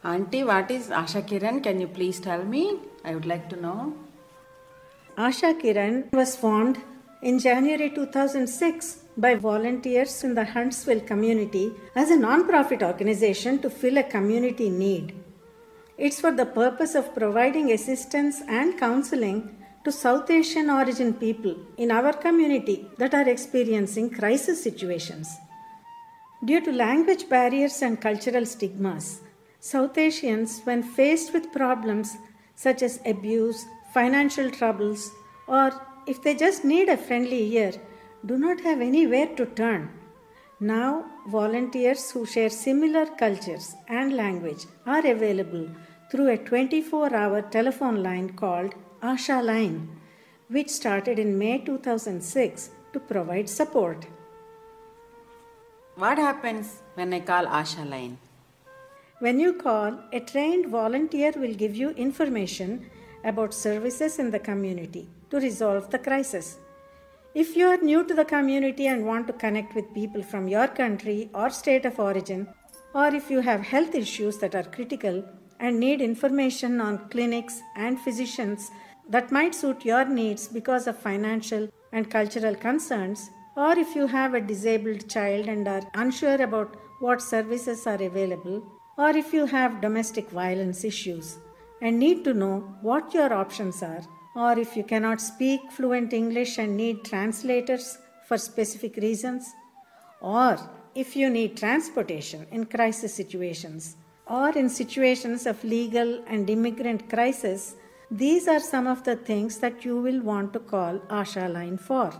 Auntie, what is Asha Kiran? Can you please tell me? I would like to know. Asha Kiran was formed in January 2006 by volunteers in the Huntsville community as a non-profit organization to fill a community need. It's for the purpose of providing assistance and counseling to South Asian origin people in our community that are experiencing crisis situations. Due to language barriers and cultural stigmas, South Asians, when faced with problems such as abuse, financial troubles, or if they just need a friendly ear, do not have anywhere to turn. Now, volunteers who share similar cultures and language are available through a 24-hour telephone line called Asha Line, which started in May 2006 to provide support. What happens when I call Asha line? When you call, a trained volunteer will give you information about services in the community to resolve the crisis. If you are new to the community and want to connect with people from your country or state of origin, or if you have health issues that are critical and need information on clinics and physicians that might suit your needs because of financial and cultural concerns, or if you have a disabled child and are unsure about what services are available, or if you have domestic violence issues and need to know what your options are, or if you cannot speak fluent English and need translators for specific reasons, or if you need transportation in crisis situations, or in situations of legal and immigrant crisis, these are some of the things that you will want to call Asha Line for.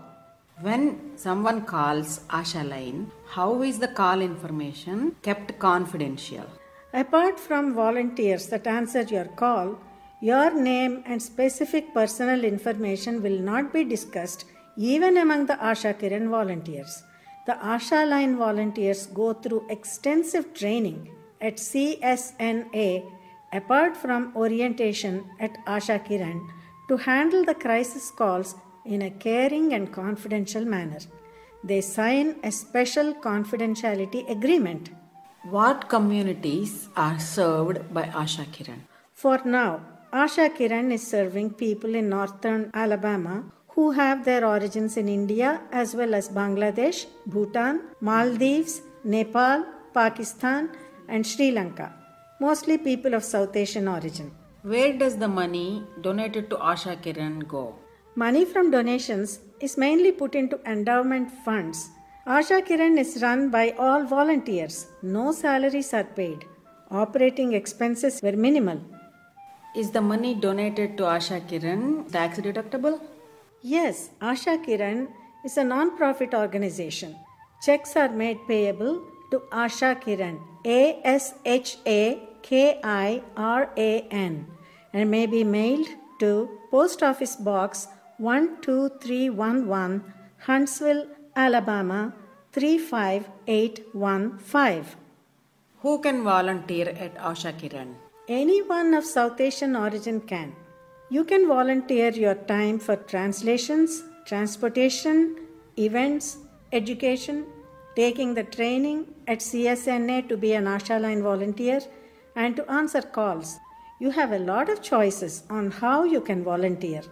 When someone calls Asha line, how is the call information kept confidential? Apart from volunteers that answer your call, your name and specific personal information will not be discussed even among the Asha Kiran volunteers. The Asha Line volunteers go through extensive training at CSNA apart from orientation at Asha Kiran to handle the crisis calls in a caring and confidential manner. They sign a special confidentiality agreement. What communities are served by Asha Kiran? For now, Asha Kiran is serving people in northern Alabama who have their origins in India as well as Bangladesh, Bhutan, Maldives, Nepal, Pakistan, and Sri Lanka, mostly people of South Asian origin. Where does the money donated to Asha Kiran go? Money from donations is mainly put into endowment funds. Asha Kiran is run by all volunteers. No salaries are paid. Operating expenses were minimal. Is the money donated to Asha Kiran tax deductible? Yes, Asha Kiran is a non-profit organization. Checks are made payable to Asha Kiran, ASHAKIRAN, and may be mailed to Post Office Box 12311, Huntsville, Alabama 35815. Who can volunteer at Asha Kiran? Anyone of South Asian origin can. You can volunteer your time for translations, transportation, events, education, taking the training at CSNA to be an Asha Line volunteer, and to answer calls. You have a lot of choices on how you can volunteer.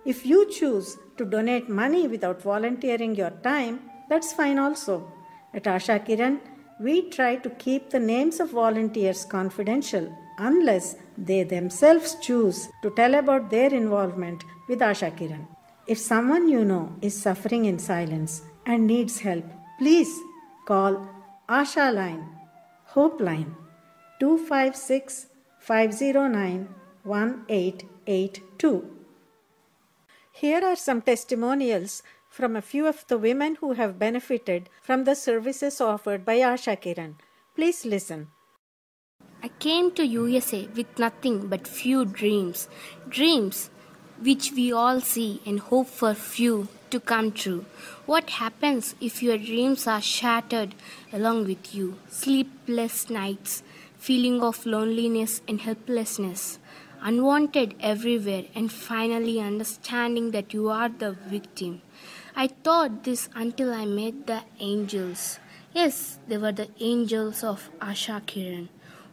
If you choose to donate money without volunteering your time, that's fine also. At Asha Kiran, we try to keep the names of volunteers confidential unless they themselves choose to tell about their involvement with Asha Kiran. If someone you know is suffering in silence and needs help, please call Asha Line, Hope Line, 256 509 1882. Here are some testimonials from a few of the women who have benefited from the services offered by Asha Kiran. Please listen. I came to USA with nothing but few dreams. Dreams which we all see and hope for few to come true. What happens if your dreams are shattered along with you? Sleepless nights, feeling of loneliness and helplessness, unwanted everywhere, and finally understanding that you are the victim. I thought this until I met the angels. Yes, they were the angels of Asha Kiran,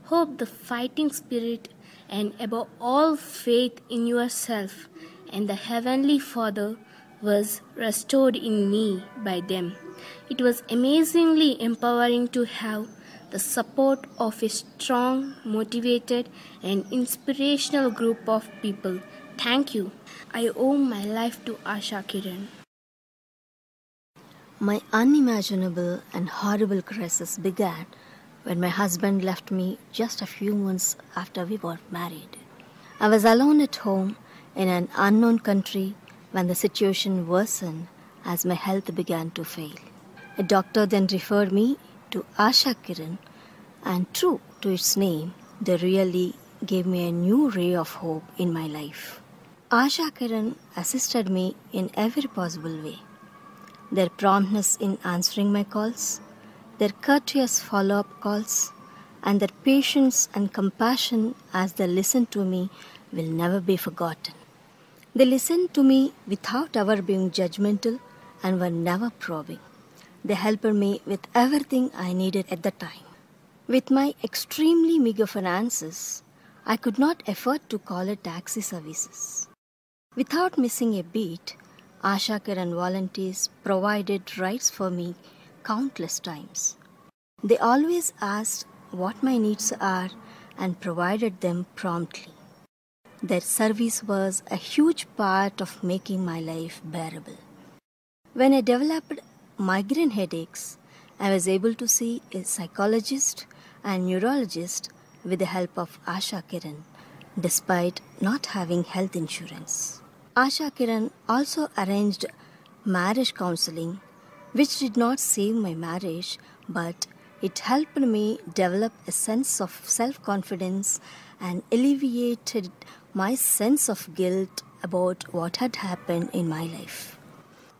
hope, the fighting spirit, and above all faith in yourself and the Heavenly Father was restored in me by them. It was amazingly empowering to have the support of a strong, motivated, and inspirational group of people. Thank you. I owe my life to Asha Kiran. My unimaginable and horrible crisis began when my husband left me just a few months after we got married. I was alone at home in an unknown country when the situation worsened as my health began to fail. A doctor then referred me to Asha Kiran, and true to its name, they really gave me a new ray of hope in my life. Asha Kiran assisted me in every possible way. Their promptness in answering my calls, their courteous follow-up calls, and their patience and compassion as they listened to me will never be forgotten. They listened to me without ever being judgmental and were never probing. They helped me with everything I needed at the time. With my extremely meager finances, I could not afford to call a taxi services. Without missing a beat, Asha Kiran volunteers provided rides for me countless times. They always asked what my needs are and provided them promptly. Their service was a huge part of making my life bearable. When I developed migraine headaches, I was able to see a psychologist and neurologist with the help of Asha Kiran, despite not having health insurance. Asha Kiran also arranged marriage counseling, which did not save my marriage, but it helped me develop a sense of self-confidence and alleviated my sense of guilt about what had happened in my life.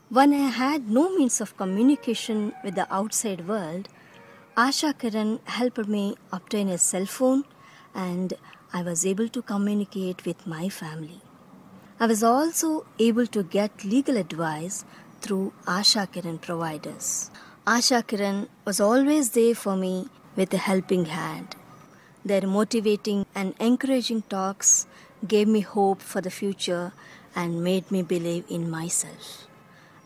When I had no means of communication with the outside world, Asha Kiran helped me obtain a cell phone, and I was able to communicate with my family. I was also able to get legal advice through Asha Kiran providers. Asha Kiran was always there for me with a helping hand. Their motivating and encouraging talks gave me hope for the future and made me believe in myself.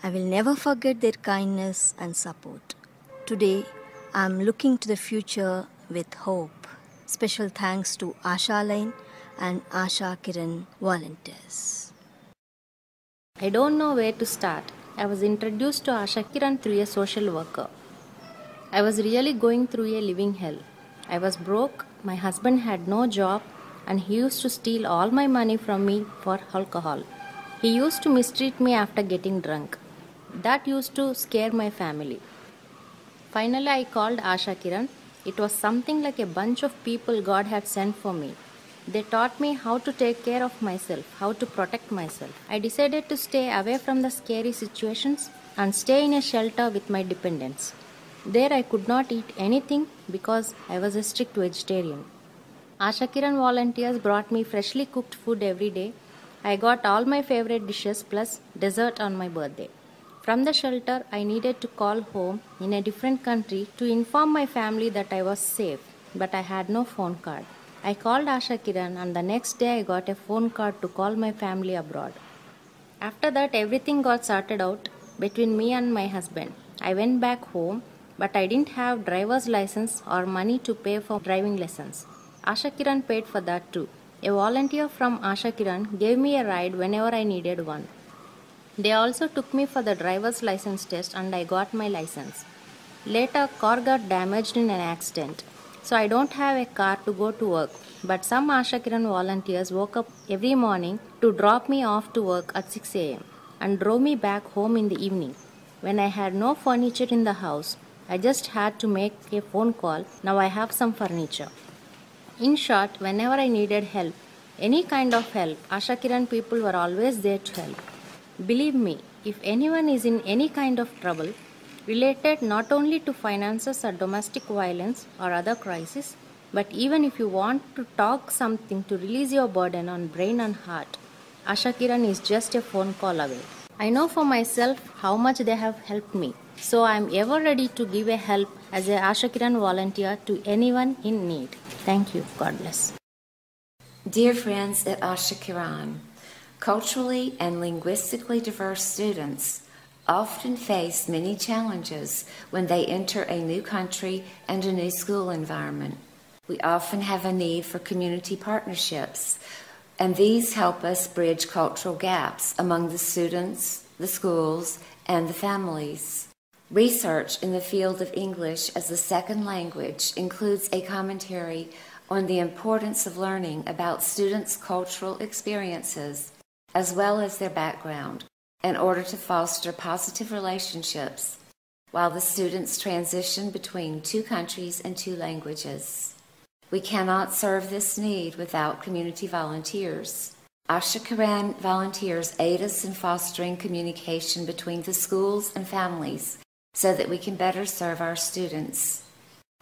I will never forget their kindness and support. Today, I am looking to the future with hope. Special thanks to Asha Line and Asha Kiran volunteers. I don't know where to start. I was introduced to Asha Kiran through a social worker. I was really going through a living hell. I was broke, my husband had no job, and he used to steal all my money from me for alcohol. He used to mistreat me after getting drunk. That used to scare my family. Finally, I called Asha Kiran. It was something like a bunch of people God had sent for me. They taught me how to take care of myself, how to protect myself. I decided to stay away from the scary situations and stay in a shelter with my dependents. There I could not eat anything because I was a strict vegetarian. Asha Kiran volunteers brought me freshly cooked food every day. I got all my favorite dishes plus dessert on my birthday. From the shelter, I needed to call home in a different country to inform my family that I was safe, but I had no phone card. I called Asha Kiran, and the next day I got a phone card to call my family abroad. After that, everything got sorted out between me and my husband. I went back home, but I didn't have driver's license or money to pay for driving lessons. Asha Kiran paid for that too. A volunteer from Asha Kiran gave me a ride whenever I needed one. They also took me for the driver's license test and I got my license. Later, car got damaged in an accident. So I don't have a car to go to work. But some Asha Kiran volunteers woke up every morning to drop me off to work at 6 a.m. and drove me back home in the evening. When I had no furniture in the house, I just had to make a phone call. Now I have some furniture. In short, whenever I needed help, any kind of help, Asha Kiran people were always there to help. Believe me, if anyone is in any kind of trouble, related not only to finances or domestic violence or other crises, but even if you want to talk something to release your burden on brain and heart, Asha Kiran is just a phone call away. I know for myself how much they have helped me. So I'm ever ready to give a help as a Asha Kiran volunteer to anyone in need. Thank you. God bless. Dear friends at Asha Kiran, culturally and linguistically diverse students often face many challenges when they enter a new country and a new school environment. We often have a need for community partnerships, and these help us bridge cultural gaps among the students, the schools, and the families. Research in the field of English as a second language includes a commentary on the importance of learning about students' cultural experiences as well as their background in order to foster positive relationships while the students transition between two countries and two languages. We cannot serve this need without community volunteers. Asha Kiran volunteers aid us in fostering communication between the schools and families so that we can better serve our students.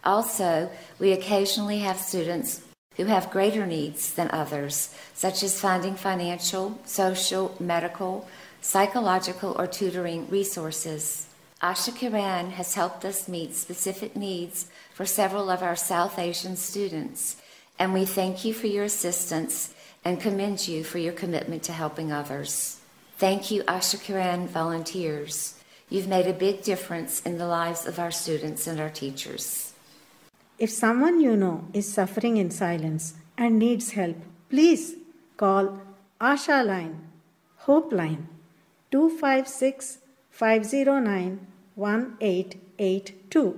Also, we occasionally have students who have greater needs than others, such as finding financial, social, medical, psychological, or tutoring resources. Asha Kiran has helped us meet specific needs for several of our South Asian students, and we thank you for your assistance and commend you for your commitment to helping others. Thank you, Asha Kiran volunteers. You've made a big difference in the lives of our students and our teachers. If someone you know is suffering in silence and needs help, please call Asha Line, Hope Line, 256-509-1882.